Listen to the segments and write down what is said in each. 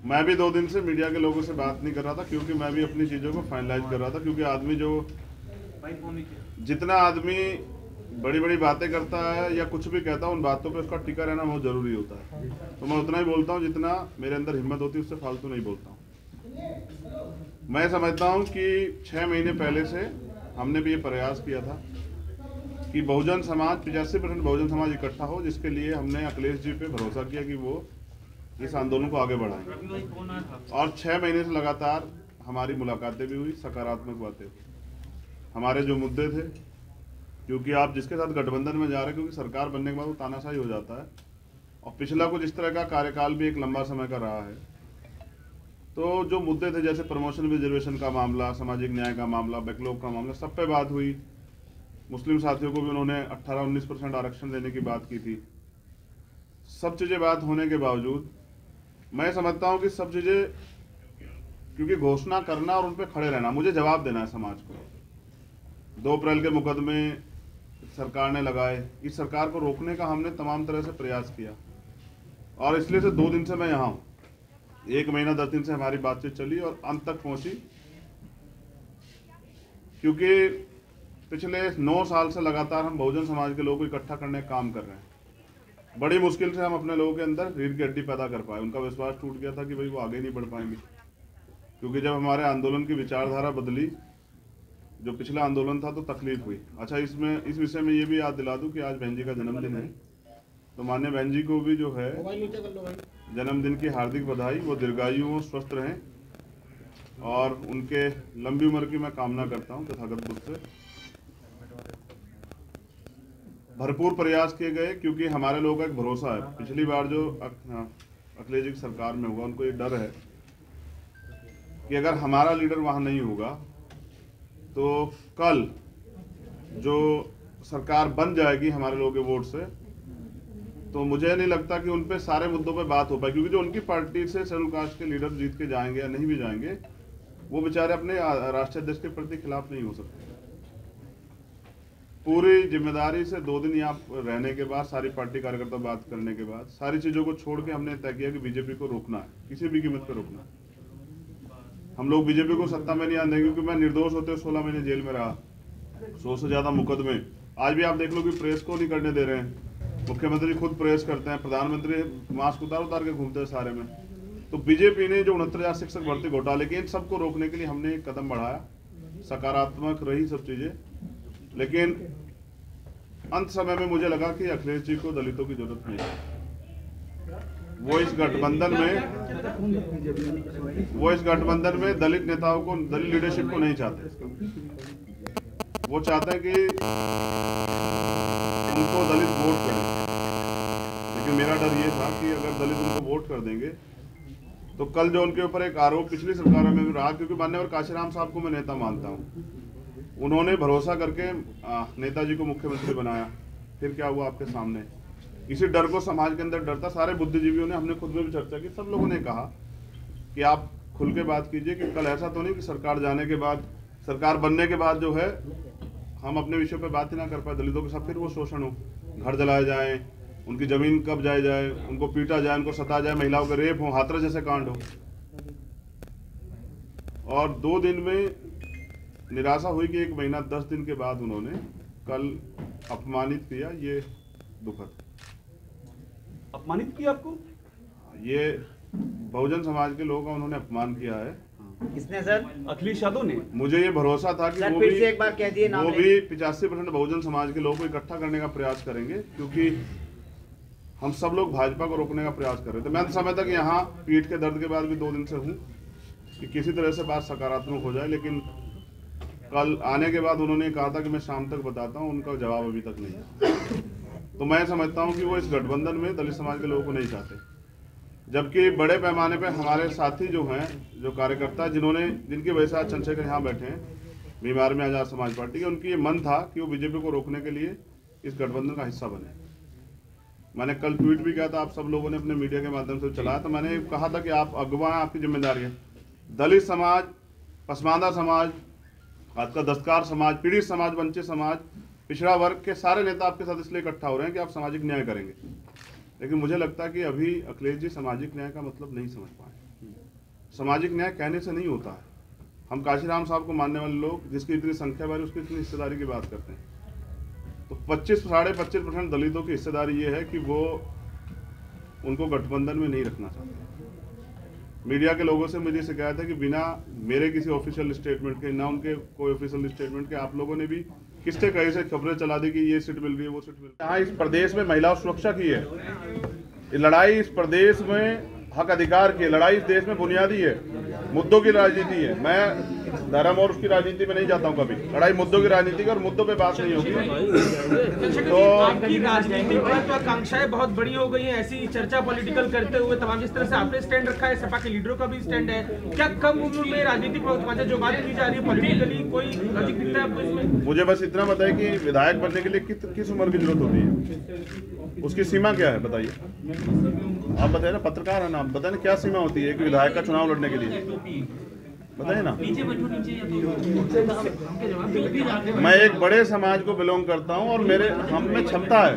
मैं भी 2 दिन से मीडिया के लोगों से बात नहीं कर रहा था, क्योंकि मैं भी अपनी चीज़ों को फाइनलाइज कर रहा था। क्योंकि आदमी जो जितना आदमी बड़ी बड़ी बातें करता है या कुछ भी कहता है, उन बातों पे उसका टिका रहना बहुत ज़रूरी होता है। तो मैं उतना ही बोलता हूँ जितना मेरे अंदर हिम्मत होती है, उससे फालतू नहीं बोलता हूँ। मैं समझता हूँ कि 6 महीने पहले से हमने भी ये प्रयास किया था कि बहुजन समाज 85% बहुजन समाज इकट्ठा हो, जिसके लिए हमने अखिलेश जी पे भरोसा किया कि वो इस आंदोलन को आगे बढ़ाएंगे। और 6 महीने से लगातार हमारी मुलाकातें भी हुई, सकारात्मक बातें हुई। हमारे जो मुद्दे थे, क्योंकि आप जिसके साथ गठबंधन में जा रहे हैं, क्योंकि सरकार बनने के बाद वो तानाशाही हो जाता है, और पिछला कुछ इस तरह का कार्यकाल भी एक लंबा समय का रहा है। तो जो मुद्दे थे, जैसे प्रमोशन रिजर्वेशन का मामला, सामाजिक न्याय का मामला, बैकलॉग का मामला, सब पे बात हुई। मुस्लिम साथियों को भी उन्होंने 18-19% आरक्षण देने की बात की थी। सब चीज़ें बात होने के बावजूद मैं समझता हूं कि सब चीज़ें, क्योंकि घोषणा करना और उन पर खड़े रहना, मुझे जवाब देना है समाज को। 2 अप्रैल के मुकदमे सरकार ने लगाए, इस सरकार को रोकने का हमने तमाम तरह से प्रयास किया, और इसलिए से 2 दिन से मैं यहाँ हूँ। 1 महीना 10 दिन से हमारी बातचीत चली और अंत तक पहुंची, क्योंकि पिछले 9 साल से लगातार हम बहुजन समाज के लोगों को इकट्ठा करने का काम कर रहे हैं। बड़ी मुश्किल से हम अपने लोगों के अंदर रीढ़ की हड्डी पैदा कर पाए। उनका विश्वास टूट गया था कि भाई वो आगे नहीं बढ़ पाएंगे, क्योंकि जब हमारे आंदोलन की विचारधारा बदली, जो पिछला आंदोलन था, तो तकलीफ हुई। अच्छा, इस विषय में ये भी याद दिला दूं कि आज बहन जी का जन्मदिन है, तो माननीय बहन जी को भी जो है जन्मदिन की हार्दिक बधाई। वो दीर्घायु हो, स्वस्थ रहें, और उनके लंबी उम्र की मैं कामना करता हूँ तथागत बुद्ध से। भरपूर प्रयास किए गए, क्योंकि हमारे लोगों का एक भरोसा है। पिछली बार जो अखिलेश जी की सरकार में हुआ, उनको ये डर है कि अगर हमारा लीडर वहां नहीं होगा तो कल जो सरकार बन जाएगी हमारे लोगों के वोट से, तो मुझे नहीं लगता कि उन पे सारे मुद्दों पे बात हो पाए, क्योंकि जो उनकी पार्टी से शेड्यूल कास्ट के लीडर जीत के जाएंगे या नहीं भी जाएंगे, वो बेचारे अपने राष्ट्रीय अध्यक्ष के प्रति खिलाफ नहीं हो सकते। पूरी जिम्मेदारी से 2 दिन यहाँ रहने के बाद, सारी पार्टी कार्यकर्ता बात करने के बाद, सारी चीज़ों को छोड़ के हमने तय किया कि बीजेपी को रोकना है, किसी भी कीमत पर रोकना है। हम लोग बीजेपी को सत्ता में नहीं आने देंगे, क्योंकि मैं निर्दोष होते 16 महीने जेल में रहा, 100 से ज़्यादा मुकदमे। आज भी आप देख लो कि प्रेस को नहीं करने दे रहे हैं। मुख्यमंत्री खुद प्रेस करते हैं, प्रधानमंत्री मास्क उतार उतार के घूमते हैं सारे में। तो बीजेपी ने जो 69,000 शिक्षक भर्ती घोटाले के, इन सबको रोकने के लिए हमने एक कदम बढ़ाया। सकारात्मक रही सब चीज़ें, लेकिन अंत समय में मुझे लगा कि अखिलेश जी को दलितों की जरूरत नहीं है। वो इस गठबंधन में दलित नेताओं को, दलित लीडरशिप को नहीं चाहते। वो चाहते हैं कि उनको दलित वोट करें, लेकिन मेरा डर ये था कि अगर दलित उनको वोट कर देंगे तो कल जो उनके ऊपर एक आरोप पिछली सरकारों में भी रहा, क्योंकि मान्यवर काशीराम साहब को मैं नेता मानता हूँ, उन्होंने भरोसा करके नेताजी को मुख्यमंत्री बनाया, फिर क्या हुआ आपके सामने। इसी डर को समाज के अंदर डर था। सारे बुद्धिजीवियों ने, हमने खुद में भी चर्चा की, सब लोगों ने कहा कि आप खुल के बात कीजिए कि कल ऐसा तो नहीं कि सरकार जाने के बाद, सरकार बनने के बाद जो है हम अपने विषय पे बात ही ना कर पाए, दलितों के साथ फिर वो शोषण हो, घर जलाए जाए, उनकी जमीन कब्जाई जाए, उनको पीटा जाए, उनको सता जाए, महिलाओं के रेप हो, हाथरस जैसे कांड हो। और 2 दिन में निराशा हुई कि 1 महीना 10 दिन के बाद उन्होंने कल अपमानित किया। ये दुखद। अपमानित किया आपको? ये बहुजन समाज के लोगों का उन्होंने अपमान किया है। किसने सर? अखिलेश यादव ने। मुझे ये भरोसा था कि वो भी एक बार कह दिए नाम, वो भी 85% बहुजन समाज के लोगों को इकट्ठा करने का प्रयास करेंगे, क्योंकि हम सब लोग भाजपा को रोकने का प्रयास कर रहे थे। मैं समय तक यहाँ पीठ के दर्द के बाद भी 2 दिन से हूँ कि किसी तरह से बात सकारात्मक हो जाए, लेकिन कल आने के बाद उन्होंने कहा था कि मैं शाम तक बताता हूँ, उनका जवाब अभी तक नहीं है। तो मैं समझता हूँ कि वो इस गठबंधन में दलित समाज के लोगों को नहीं चाहते, जबकि बड़े पैमाने पे हमारे साथी जो हैं, जो कार्यकर्ता, जिनकी वजह से आज चंद्रशेखर यहाँ बैठे हैं, बीमार में आजाद समाज पार्टी के, उनकी ये मन था कि वो बीजेपी को रोकने के लिए इस गठबंधन का हिस्सा बने। मैंने कल ट्वीट भी किया था, आप सब लोगों ने अपने मीडिया के माध्यम से चलाया, तो मैंने कहा था कि आप अगवा हैं, आपकी जिम्मेदारी है। दलित समाज, पसमानदा समाज, आपका दस्तकार समाज, पीड़ित समाज, वंचित समाज, पिछड़ा वर्ग के सारे नेता आपके साथ इसलिए इकट्ठा हो रहे हैं कि आप सामाजिक न्याय करेंगे। लेकिन मुझे लगता है कि अभी अखिलेश जी सामाजिक न्याय का मतलब नहीं समझ पाए। सामाजिक न्याय कहने से नहीं होता है। हम काशीराम साहब को मानने वाले लोग, जिसकी इतनी संख्या बारी उसकी इतनी हिस्सेदारी की बात करते हैं, तो 25-25.5% दलितों की हिस्सेदारी ये है कि वो उनको गठबंधन में नहीं रखना चाहते। मीडिया के लोगों से मुझे शिकायत है कि बिना मेरे किसी ऑफिशियल स्टेटमेंट के, ना उनके कोई ऑफिशियल स्टेटमेंट के, आप लोगों ने भी किसके कहीं से खबरें चला दी कि ये सीट मिल रही है, वो सीट मिल रही है। यहाँ इस प्रदेश में महिला सुरक्षा की है, ये लड़ाई इस प्रदेश में हक अधिकार की लड़ाई इस देश में बुनियादी है, मुद्दों की राजनीति है। मैं धर्म और उसकी राजनीति में नहीं जाता हूँ कभी। लड़ाई मुद्दों की राजनीति की, और मुद्दों पे बात नहीं होगी। तो आपकी राजनीतिक महत्वाकांक्षाएं बहुत बड़ी हो गई हैं, ऐसी चर्चा पॉलिटिकल करते हुए तमाम, जिस तरह से आपने स्टैंड रखा है, सपा के लीडरों का भी स्टैंड है, क्या कम उम्र में राजनीतिक महत्वाकांक्षा जो बात की जा रही है पॉलिटिकली, कोई लॉजिक दिखता है आपको इसमें? मुझे बस इतना बताइए कि विधायक बनने के लिए किस उम्र की जरूरत होती है, उसकी सीमा क्या है बताइए। आप बताइए ना, पत्रकार है ना, आप बताइए ना क्या सीमा होती है कि विधायक का चुनाव लड़ने के लिए, बताइए ना। मैं एक बड़े समाज को बिलोंग करता हूं और हम में क्षमता है।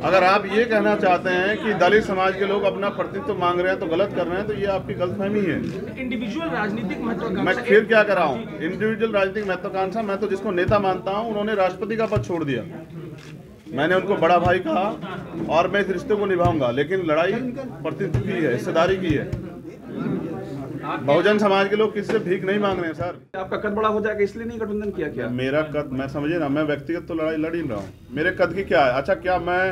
अगर आप ये कहना चाहते हैं कि दलित समाज के लोग अपना प्रतिनिधित्व मांग रहे हैं तो गलत कर रहे हैं, तो ये आपकी गलतफहमी है। इंडिविजुअल राजनीतिक महत्वाकांक्षा, मैं फिर क्या कर रहा हूँ, इंडिविजुअल राजनीतिक महत्वाकांक्षा, मैं तो जिसको नेता मानता हूँ उन्होंने राष्ट्रपति का पद छोड़ दिया, मैंने उनको बड़ा भाई कहा और मैं इस रिश्ते को निभाऊंगा। लेकिन लड़ाई प्रतिनिधित्व की है, हिस्सेदारी की है। बहुजन समाज के लोग किसी से भीख नहीं मांग रहे हैं सर। आपका कद बड़ा हो जाएगा इसलिए नहीं गठबंधन किया क्या? मेरा कद, मैं समझिए ना, मैं व्यक्तिगत तो लड़ाई लड़ ही रहा हूँ, मेरे कद की क्या है। अच्छा, क्या मैं,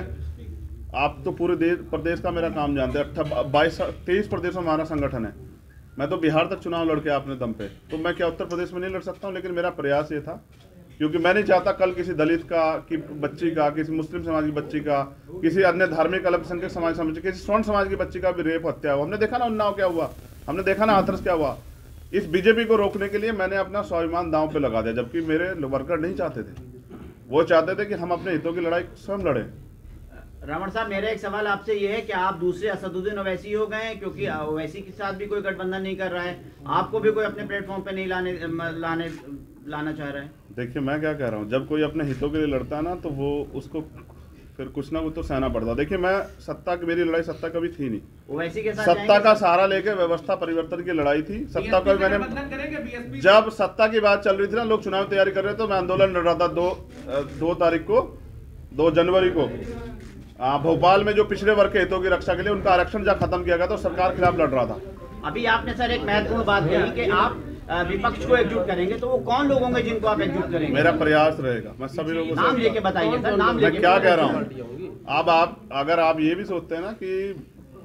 आप तो पूरे प्रदेश का मेरा काम जानते हैं, 23 प्रदेशों में हमारा संगठन है, मैं तो बिहार तक चुनाव लड़के अपने दम पे, तो मैं क्या उत्तर प्रदेश में नहीं लड़ सकता हूँ? लेकिन मेरा प्रयास ये था, क्योंकि मैं नहीं चाहता कल किसी दलित का की बच्ची का, किसी मुस्लिम समाज की बच्ची का, किसी अन्य धार्मिक अल्पसंख्यक समाज किसी स्वर्ण समाज की बच्ची का भी रेप हत्या हुआ। हमने देखा ना उन्नाव क्या हुआ, हमने देखा ना हाथरस क्या हुआ। इस बीजेपी को रोकने के लिए मैंने अपना स्वाभिमान दांव पे लगा दिया, जबकि मेरे वर्कर नहीं चाहते थे, वो चाहते थे कि हम अपने हितों की लड़ाई स्वयं लड़ें। रमण साहब, मेरा एक सवाल आपसे ये है कि आप दूसरे असदुद्दीन ओवैसी हो गए हैं, क्योंकि ओवैसी के साथ भी कोई गठबंधन नहीं कर रहा है, आपको भी कोई अपने प्लेटफॉर्म पे नहीं लाना चाह रहा है। देखिए, मैं क्या कह रहा हूँ, जब कोई अपने हितों के लिए लड़ता है ना, तो वो उसको फिर कुछ ना कुछ तो सहना पड़ता। देखिए, मैं सत्ता की, मेरी लड़ाई सत्ता कभी थी नहीं, ओवैसी के साथ सत्ता का सहारा लेके व्यवस्था परिवर्तन की लड़ाई थी। सत्ता को मैंने, जब सत्ता की बात चल रही थी ना, लोग चुनाव तैयारी कर रहे थे, तो मैं आंदोलन लड़ रहा था 2 तारीख को, 2 जनवरी को भोपाल में, जो पिछड़े वर्ग के हितों की रक्षा के लिए उनका आरक्षण जब खत्म किया गया तो सरकार के खिलाफ लड़ रहा था। अभी आपने सर एक महत्वपूर्ण बात कही कि आप विपक्ष को एकजुट करेंगे, तो वो कौन लोग होंगे जिनको आप एकजुट करेंगे? मेरा प्रयास रहेगा, मैं सभी लोगों से, नाम लेके बताइए सर, नाम लेके। मैं क्या कह रहा हूँ, अब आप अगर आप ये भी सोचते हैं ना कि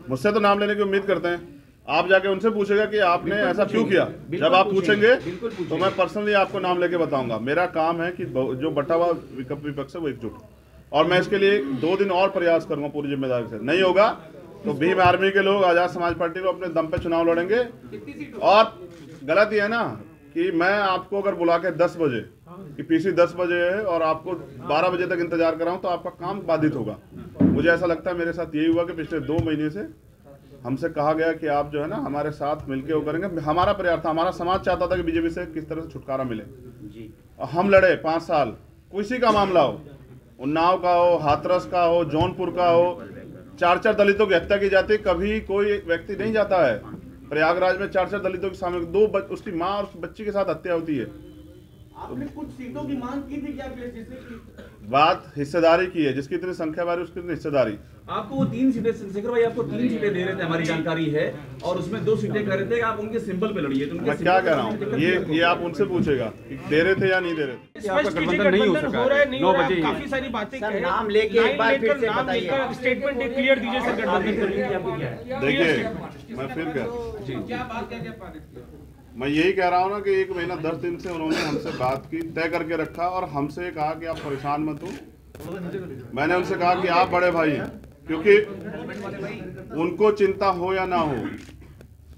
मुझसे तो नाम लेने की उम्मीद करते हैं, आप जाके उनसे पूछेगा कि आपने ऐसा क्यों किया। जब आप पूछेंगे तो मैं पर्सनली आपको नाम लेके बताऊंगा। मेरा काम है कि जो बटा हुआ विपक्ष है वो एकजुट, और मैं इसके लिए 2 दिन और प्रयास करूंगा पूरी जिम्मेदारी से। नहीं होगा तो भीम आर्मी के लोग आजाद समाज पार्टी को अपने दम पे चुनाव लड़ेंगे। और गलत ये है ना कि मैं आपको अगर बुला के 10 बजे कि पीसी 10 बजे है और आपको 12 बजे तक इंतजार कराऊं, तो आपका काम बाधित होगा। मुझे ऐसा लगता है मेरे साथ यही हुआ कि पिछले 2 महीने से हमसे कहा गया कि आप जो है ना हमारे साथ मिलके वो करेंगे। हमारा प्रयास था, हमारा समाज चाहता था कि बीजेपी से किस तरह से छुटकारा मिले जी। हम लड़े 5 साल, किसी का मामला हो, उन्नाव का हो, हाथरस का हो, जौनपुर का हो, 4 दलितों की हत्या की जाती है, कभी कोई व्यक्ति नहीं जाता है। प्रयागराज में 4 दलितों के सामने 2 उसकी माँ और उसकी बच्ची के साथ हत्या होती है। आपने कुछ सीटों की मांग की थी क्या? बात हिस्सेदारी की है, जिसकी इतनी संख्या बारी उसकी इतनी हिस्सेदारी। आपको वो 3 सीटें, शेखर भाई आपको 3 सीटें दे रहे थे, हमारी जानकारी है, और उसमें 2 सीटें कह रहे थे आप उनके सिंबल पे लड़िए। तो मैं क्या कह रहा हूँ, ये आप उनसे पूछेगा दे रहे थे या नहीं दे रहे थे। आपका गठबंधन नहीं हो सका है, 9 बजे काफी सारी बातें कहें, नाम लेके एक बार फिर से बताइए, स्टेटमेंट एक क्लियर दीजिए सर, गठबंधन। देखिए, मैं फिर क्या बात क्या मैं यही कह रहा हूँ ना कि 1 महीना 10 दिन से उन्होंने हमसे बात की, तय करके रखा, और हमसे कहा कि आप परेशान मत हो। मैंने उनसे कहा कि आप बड़े भाई हैं, क्योंकि उनको चिंता हो या ना हो,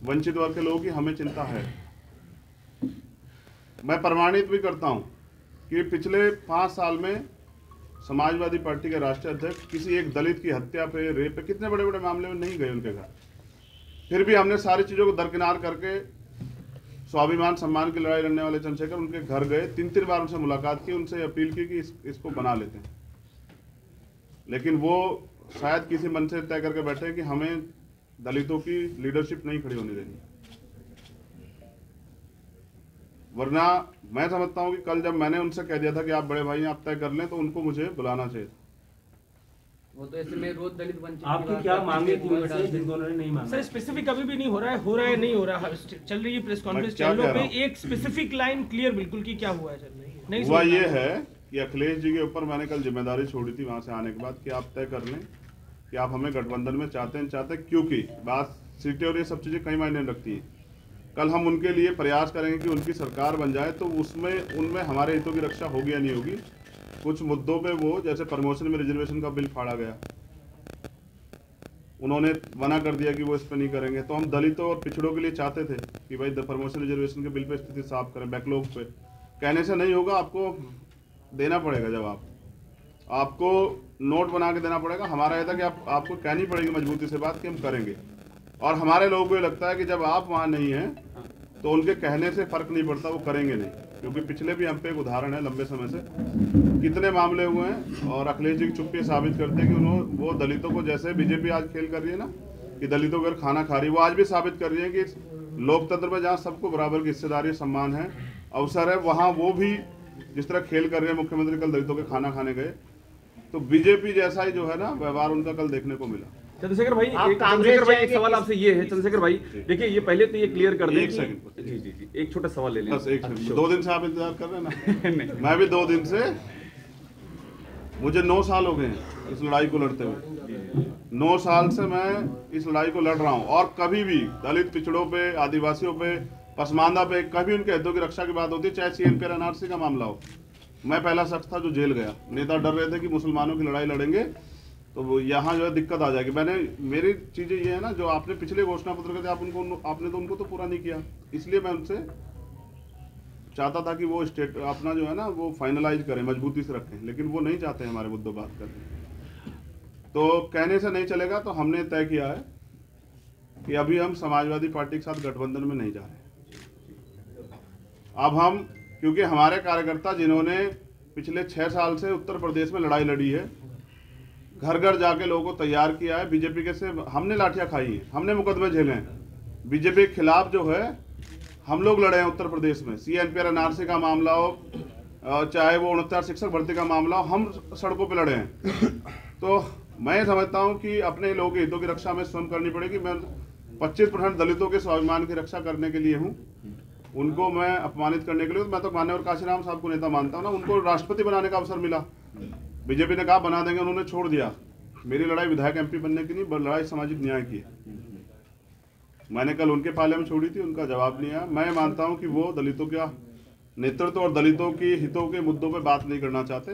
वंचित वर्ग के लोगों की हमें चिंता है। मैं प्रमाणित भी करता हूं कि पिछले 5 साल में समाजवादी पार्टी के राष्ट्रीय अध्यक्ष किसी एक दलित की हत्या पे, रेप पे, कितने बड़े बड़े मामले में नहीं गए उनके घर। फिर भी हमने सारी चीजों को दरकिनार करके स्वाभिमान सम्मान की लड़ाई लड़ने वाले चंद्रशेखर उनके घर गए, 3 बार उनसे मुलाकात की, उनसे अपील की कि इसको बना लेते हैं। लेकिन वो शायद किसी मन से तय करके बैठे कि हमें दलितों की लीडरशिप नहीं खड़ी होने देनी। वरना मैं समझता हूँ कि कल जब मैंने उनसे कह दिया था कि आप बड़े भाई आप तय कर लें, तो उनको मुझे बुलाना चाहिए। वो तो ऐसे में रोज दलित वंचित आपकी क्या मांगे थी उनसे जिनको उन्होंने नहीं मांगा? सर स्पेसिफिक अभी भी नहीं हो रहा है नहीं हो रहा, चल रही है प्रेस कॉन्फ्रेंस क्या चैनलों कह रहा पे, एक स्पेसिफिक लाइन क्लियर बिल्कुल की क्या हुआ है चल रही है नहीं हुआ ये है कि अखिलेश जी के ऊपर मैंने कल जिम्मेदारी छोड़ी थी वहां से आने के बाद कि आप तय कर लें कि आप हमें गठबंधन में चाहते हैं, क्योंकि बात सीटें और ये सब चीज़ें कई मायने रखती है। कल हम उनके लिए प्रयास करेंगे कि उनकी सरकार बन जाए, तो उसमें उनमें हमारे हितों की रक्षा होगी या नहीं होगी। कुछ मुद्दों पे वो, जैसे प्रमोशन में रिजर्वेशन का बिल फाड़ा गया, उन्होंने मना कर दिया कि वो इस पर नहीं करेंगे। तो हम दलितों और पिछड़ों के लिए चाहते थे कि भाई प्रमोशन रिजर्वेशन के बिल पे स्थिति साफ करें, बैकलॉग पे। कहने से नहीं होगा, आपको देना पड़ेगा जवाब, आपको नोट बना के देना पड़ेगा। हमारा यह था कि आपको कहनी पड़ेगी मजबूती से बात कि हम करेंगे। और हमारे लोगों को ये लगता है कि जब आप वहाँ नहीं हैं तो उनके कहने से फर्क नहीं पड़ता, वो करेंगे नहीं। क्योंकि पिछले भी हम पे एक उदाहरण है, लंबे समय से कितने मामले हुए हैं, और अखिलेश जी की चुप्पी साबित करते हैं कि वो दलितों को, जैसे बीजेपी आज खेल कर रही है ना कि दलितों को खाना खा रही है, वो आज भी साबित कर रही है कि लोकतंत्र में जहाँ सबको बराबर की हिस्सेदारी, सम्मान है, अवसर है, वहाँ वो भी जिस तरह खेल कर रहे हैं। मुख्यमंत्री कल दलितों के खाना खाने गए, तो बीजेपी जैसा ही जो है ना व्यवहार उनका कल देखने को मिला। चंद्रशेखर भाई, एक सवाल आपसे ये है चंद्रशेखर भाई, देखिए ये पहले तो ये क्लियर कर दें। एक सेकंड, जी एक छोटा सवाल ले लें। बस एक सेकंड। 2 दिन से आप इंतजार कर रहे हैं ना? मैं भी 2 दिन से, मुझे 9 साल हो गए हैं इस लड़ाई को लड़ते हुए। 9 साल से मैं इस लड़ाई को लड़ रहा हूँ, और कभी भी दलित, पिछड़ों पे, आदिवासियों पे, पसमानदा पे कभी उनके हितों की रक्षा की बात होती है, चाहे सीएनपी और एनआरसी का मामला हो। मैं पहला शख्स था जो जेल गया। नेता डर रहे थे कि मुसलमानों की लड़ाई लड़ेंगे तो यहाँ जो है दिक्कत आ जाएगी। मेरी चीज़ें ये है ना, जो आपने पिछले घोषणा पत्र के थे, आपने तो उनको तो पूरा नहीं किया। इसलिए मैं उनसे चाहता था कि वो स्टेट अपना जो है ना वो फाइनलाइज करें, मजबूती से रखें, लेकिन वो नहीं चाहते हमारे मुद्दों बात करने। तो कहने से नहीं चलेगा, तो हमने तय किया है कि अभी हम समाजवादी पार्टी के साथ गठबंधन में नहीं जा रहे। अब हम, क्योंकि हमारे कार्यकर्ता जिन्होंने पिछले 6 साल से उत्तर प्रदेश में लड़ाई लड़ी है, घर घर जाके लोगों को तैयार किया है, बीजेपी के से हमने लाठियां खाई हैं, हमने मुकदमे झेले हैं। बीजेपी के खिलाफ जो है हम लोग लड़े हैं उत्तर प्रदेश में। सीएनपी और एनआरसी का मामला हो, चाहे वो 69 शिक्षक भर्ती का मामला हो, हम सड़कों पर लड़े हैं। तो मैं समझता हूँ कि अपने लोगों के हितों की रक्षा में स्वयं करनी पड़ेगी। मैं 25% दलितों के स्वाभिमान की रक्षा करने के लिए हूँ, उनको मैं अपमानित करने के लिए। तो मैं तो मान्यवर काशीराम साहब को नेता मानता हूँ ना, उनको राष्ट्रपति बनाने का अवसर मिला, बीजेपी ने कहा बना देंगे, उन्होंने छोड़ दिया। मेरी लड़ाई विधायक एमपी बनने की नहीं, लड़ाई सामाजिक न्याय की है। मैंने कल उनके पाले में छोड़ी थी, उनका जवाब नहीं आया। मैं मानता हूं कि वो दलितों का नेतृत्व और दलितों के हितों के मुद्दों पे बात नहीं करना चाहते।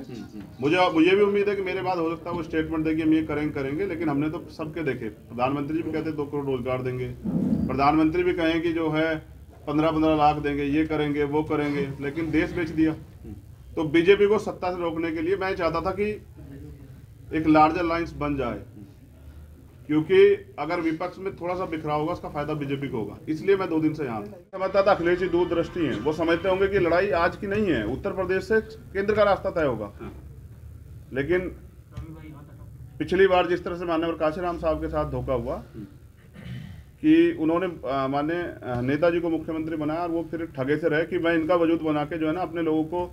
मुझे भी उम्मीद है कि मेरे बाद हो सकता है वो स्टेटमेंट देंगे, हम ये करेंगे, लेकिन हमने तो सबके देखे। प्रधानमंत्री भी कहते 2 करोड़ रोजगार देंगे, प्रधानमंत्री भी कहें कि जो है 15-15 लाख देंगे, ये करेंगे, वो करेंगे, लेकिन देश बेच दिया। तो बीजेपी को सत्ता से रोकने के लिए मैं चाहता था कि एक लार्जर लाइंस बन जाए, क्योंकि अगर विपक्ष में थोड़ा सा बिखराव होगा, उसका फायदा बीजेपी को होगा। इसलिए मैं 2 दिन से यहाँ समझता था अखिलेश जी दूरदृष्टि हैं, वो समझते होंगे कि लड़ाई आज की नहीं है, उत्तर प्रदेश से केंद्र का रास्ता तय होगा। लेकिन पिछली बार जिस तरह से माननीय काशीराम साहब के साथ धोखा हुआ कि उन्होंने माननीय नेताजी को मुख्यमंत्री बनाया, और वो फिर ठगे से रहे कि मैं इनका वजूद बना के जो है ना अपने लोगों को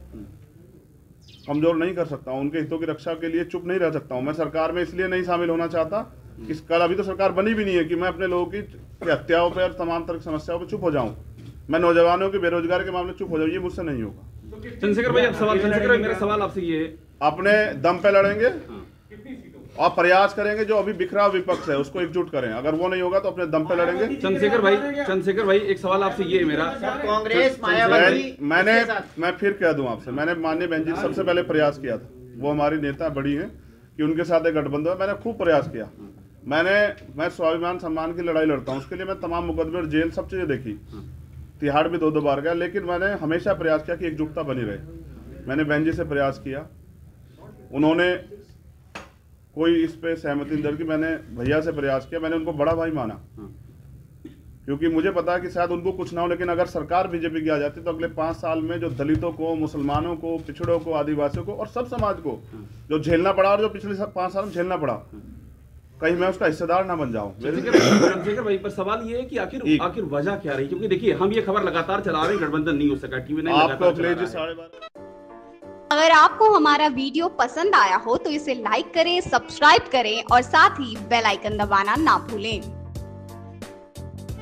कमजोर नहीं कर सकता हूँ, उनके हितों की रक्षा के लिए चुप नहीं रह सकता हूँ। मैं सरकार में इसलिए नहीं शामिल होना चाहता कि कल, अभी तो सरकार बनी भी नहीं है, कि मैं अपने लोगों की हत्याओं पर और तमाम तरह की समस्याओं पर चुप हो जाऊँ, मैं नौजवानों की बेरोजगारी के मामले चुप हो जाऊँ, ये मुझसे नहीं होगा। चंद्रशेखर भाई, मेरा सवाल आपसे ये है, अपने दम पे लड़ेंगे और प्रयास करेंगे, जो अभी बिखरा विपक्ष है उसको एकजुट करें। अगर वो नहीं होगा तो अपने दम पे लड़ेंगे। चंद्रशेखर भाई एक सवाल आपसे ये है मेरा, कांग्रेस मायावती, मैं फिर कह दूं आपसे, मैंने माननीय बहन जी सबसे पहले प्रयास किया था, वो हमारी नेता बड़ी है, कि उनके साथ एक गठबंधन है। मैंने खूब प्रयास किया। मैं स्वाभिमान सम्मान की लड़ाई लड़ता हूँ, उसके लिए मैं तमाम मुकदमे और जेल सब चीजें देखी, तिहाड़ भी 2 बार गया, लेकिन मैंने हमेशा प्रयास किया कि एकजुटता बनी रहे। मैंने बहन जी से प्रयास किया, उन्होंने कोई इस पे सहमति नहीं दर्ज, मैंने भैया से प्रयास किया, मैंने उनको बड़ा भाई माना, क्योंकि मुझे पता है कि शायद उनको कुछ ना हो, लेकिन अगर सरकार बीजेपी की आ जाती तो अगले 5 साल में जो दलितों को, मुसलमानों को, पिछड़ों को, आदिवासियों को और सब समाज को जो झेलना पड़ा, और जो पिछले 5 साल में झेलना पड़ा, कहीं मैं उसका हिस्सेदार ना बन जाऊं। चंद्रशेखर भाई पर सवाल ये है कि आखिर वजह क्या रही, क्योंकि देखिए हम ये खबर लगातार चला रहे हैं गठबंधन नहीं हो सका, टीवी नहीं आपको लगातार। 12:30। अगर आपको हमारा वीडियो पसंद आया हो तो इसे लाइक करें, सब्सक्राइब करें और साथ ही बेल आइकन दबाना ना भूलें।